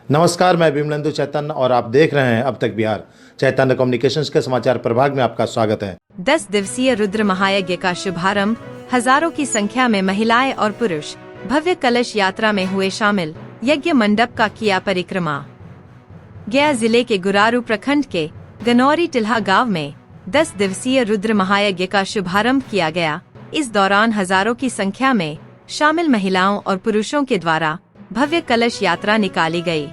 नमस्कार, मैं विमलेंदु चैतन्य और आप देख रहे हैं अब तक बिहार। चैतन्य कम्युनिकेशंस के समाचार प्रभाग में आपका स्वागत है। 10 दिवसीय रुद्र महायज्ञ का शुभारंभ, हजारों की संख्या में महिलाएं और पुरुष भव्य कलश यात्रा में हुए शामिल। यज्ञ मंडप का किया परिक्रमा। गया जिले के गुरारू प्रखंड के गनौरी टिल्हा गांव में 10 दिवसीय रुद्र महायज्ञ का शुभारंभ किया गया। इस दौरान हजारों की संख्या में शामिल महिलाओं और पुरुषों के द्वारा भव्य कलश यात्रा निकाली गई।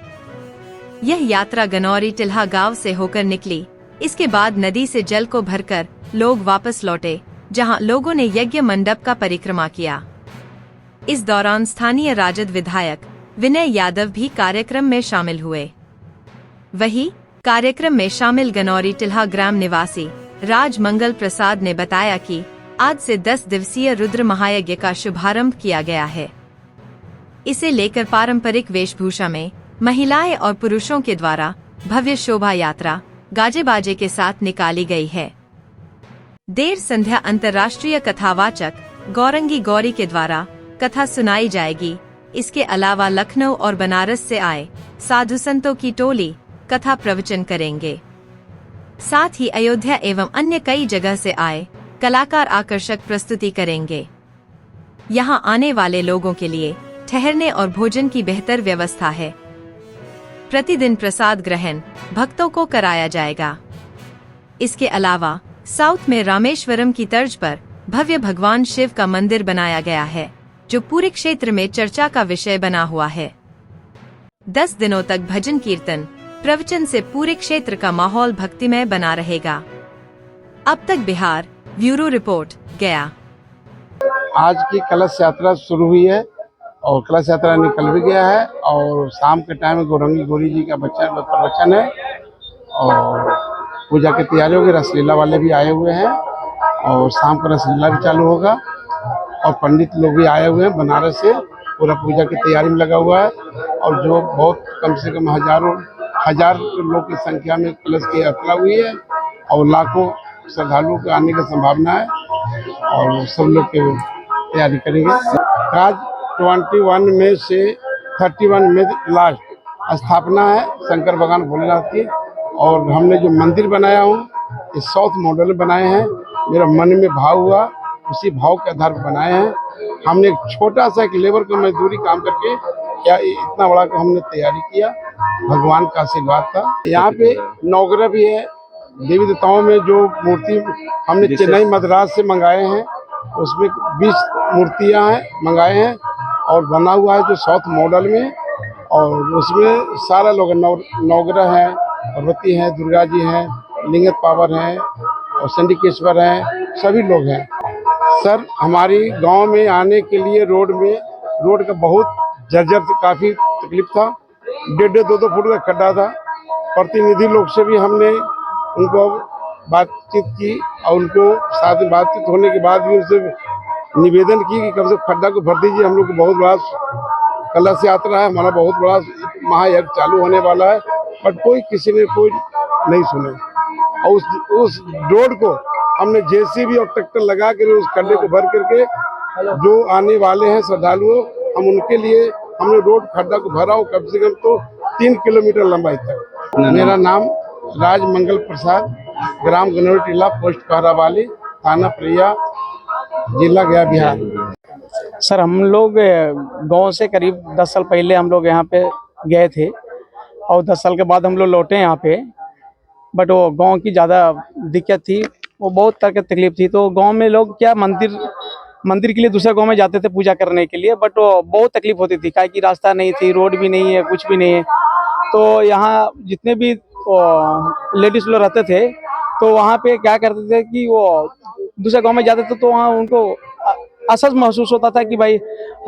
यह यात्रा गनौरी टिल्हा गांव से होकर निकली। इसके बाद नदी से जल को भरकर लोग वापस लौटे, जहां लोगों ने यज्ञ मंडप का परिक्रमा किया। इस दौरान स्थानीय राजद विधायक विनय यादव भी कार्यक्रम में शामिल हुए। वहीं कार्यक्रम में शामिल गनौरी टिल्हा ग्राम निवासी राज मंगल प्रसाद ने बताया कि आज से 10 दिवसीय रुद्र महायज्ञ का शुभारंभ किया गया है। इसे लेकर पारंपरिक वेशभूषा में महिलाएं और पुरुषों के द्वारा भव्य शोभा यात्रा गाजे बाजे के साथ निकाली गई है। देर संध्या अंतर्राष्ट्रीय कथावाचक गौरंगी गौरी के द्वारा कथा सुनाई जाएगी। इसके अलावा लखनऊ और बनारस से आए साधु संतों की टोली कथा प्रवचन करेंगे। साथ ही अयोध्या एवं अन्य कई जगह से आए कलाकार आकर्षक प्रस्तुति करेंगे। यहां आने वाले लोगों के लिए ठहरने और भोजन की बेहतर व्यवस्था है। प्रतिदिन प्रसाद ग्रहण भक्तों को कराया जाएगा। इसके अलावा साउथ में रामेश्वरम की तर्ज पर भव्य भगवान शिव का मंदिर बनाया गया है, जो पूरे क्षेत्र में चर्चा का विषय बना हुआ है। 10 दिनों तक भजन कीर्तन प्रवचन से पूरे क्षेत्र का माहौल भक्तिमय बना रहेगा। अब तक बिहार ब्यूरो रिपोर्ट, गया। आज की कलश यात्रा शुरू हुई है और कलश यात्रा निकल भी गया है और शाम के टाइम गौरंगी गौरी जी का प्रवचन है और पूजा की तैयारी होगी। रसलीला वाले भी आए हुए हैं और शाम को रसलीला भी चालू होगा और पंडित लोग भी आए हुए हैं बनारस से। पूरा पूजा की तैयारी में लगा हुआ है और जो बहुत कम से कम हजार लोग की संख्या में कलश की यात्रा हुई है और लाखों श्रद्धालुओं के आने की संभावना है और सब लोग की तैयारी करेंगे। आज 21 मई से 31 मई लास्ट स्थापना है शंकर भगवान भोलेनाथ की। और हमने जो मंदिर बनाया हूँ ये साउथ मॉडल बनाए हैं। मेरा मन में भाव हुआ, उसी भाव के आधार पर बनाए हैं। हमने एक छोटा सा एक लेबर का मजदूरी काम करके क्या इतना बड़ा का हमने तैयारी किया। भगवान का आशीर्वाद था। यहाँ पे नवग्रह भी है। देवी देवताओं में जो मूर्ति हमने चेन्नई मद्रास से मंगाए हैं उसमें 20 मूर्तियाँ मंगाए हैं और बना हुआ है जो साउथ मॉडल में। और उसमें सारा लोग नवग्रह हैं, पार्वती हैं, दुर्गा जी हैं, लिंगत पावर हैं और चंडिकेश्वर हैं, सभी लोग हैं। सर हमारी गांव में आने के लिए रोड का बहुत जर्जर काफ़ी तकलीफ था। 1.5-2 फुट का खड्डा था। प्रतिनिधि लोग से भी हमने उनको बातचीत की और उनको साथ में बातचीत होने के बाद भी उनसे निवेदन की कि कम से कम खड्डा को भर दीजिए। हम लोग को बहुत बड़ा कलश यात्रा है, हमारा बहुत बड़ा महायज्ञ चालू होने वाला है, बट किसी ने नहीं सुने। और उस रोड को हमने जेसीबी और ट्रैक्टर लगा कर उस खड्डे को भर करके जो आने वाले हैं श्रद्धालुओं हम उनके लिए हमने रोड खड्डा को भरा हो कम से कम तो 3 किलोमीटर लंबाई तक। मेरा नाम राज मंगल प्रसाद, ग्राम गनौरी टिल्हा, पोस्ट कहरावाली, थाना प्रिया, जिला गया, बिहार। सर हम लोग गांव से करीब 10 साल पहले हम लोग यहाँ पे गए थे और 10 साल के बाद हम लोग लौटे यहाँ पे। बट वो गांव की ज़्यादा दिक्कत थी, वो बहुत तरह की तकलीफ थी। तो गांव में लोग क्या मंदिर के लिए दूसरे गांव में जाते थे पूजा करने के लिए, बट वो बहुत तकलीफ होती थी काहे कि रास्ता नहीं थी, रोड भी नहीं है, कुछ भी नहीं है। तो यहाँ जितने भी लेडीज लोग रहते थे तो वहाँ पे क्या करते थे कि वो दूसरे गांव में जाते थे तो वहाँ उनको असहज महसूस होता था कि भाई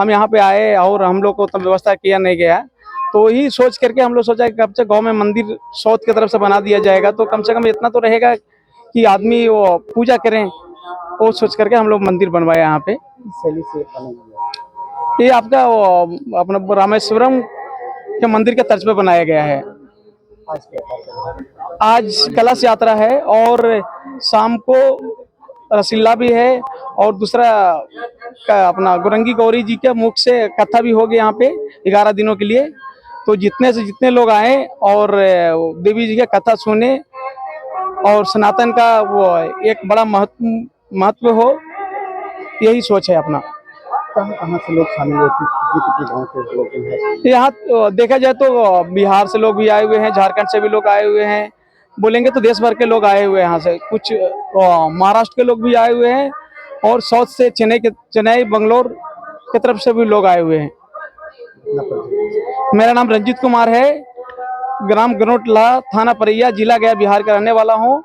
हम यहाँ पे आए और हम लोग को तब व्यवस्था किया नहीं गया। तो यही सोच करके हम लोग सोचा कि कब से गांव में मंदिर साउथ की तरफ से बना दिया जाएगा तो कम से कम इतना तो रहेगा कि आदमी वो पूजा करें। वो सोच करके हम लोग मंदिर बनवाए यहाँ पे। ये आपका अपना रामेश्वरम के मंदिर के तर्ज पे बनाया गया है। आज कलश यात्रा है और शाम को रसीला भी है और दूसरा अपना गौरंगी गौरी जी के मुख से कथा भी होगी यहाँ पे 11 दिनों के लिए। तो जितने से जितने लोग आए और देवी जी का कथा सुने और सनातन का वो एक बड़ा महत्व हो, यही सोच है अपना। कहाँ कहाँ से लोग शामिल हुए थे, कितने गाँव से लोग हैं? यहाँ देखा जाए तो बिहार से लोग भी आए हुए हैं, झारखंड से भी लोग आए हुए हैं, बोलेंगे तो देश भर के लोग आए हुए हैं। यहाँ से कुछ महाराष्ट्र के लोग भी आए हुए हैं और साउथ से चेन्नई बंगलोर की तरफ से भी लोग आए हुए हैं। अपना परिचय। मेरा नाम रंजीत कुमार है, ग्राम गनोटला, थाना परैया, जिला गया, बिहार का रहने वाला हूँ।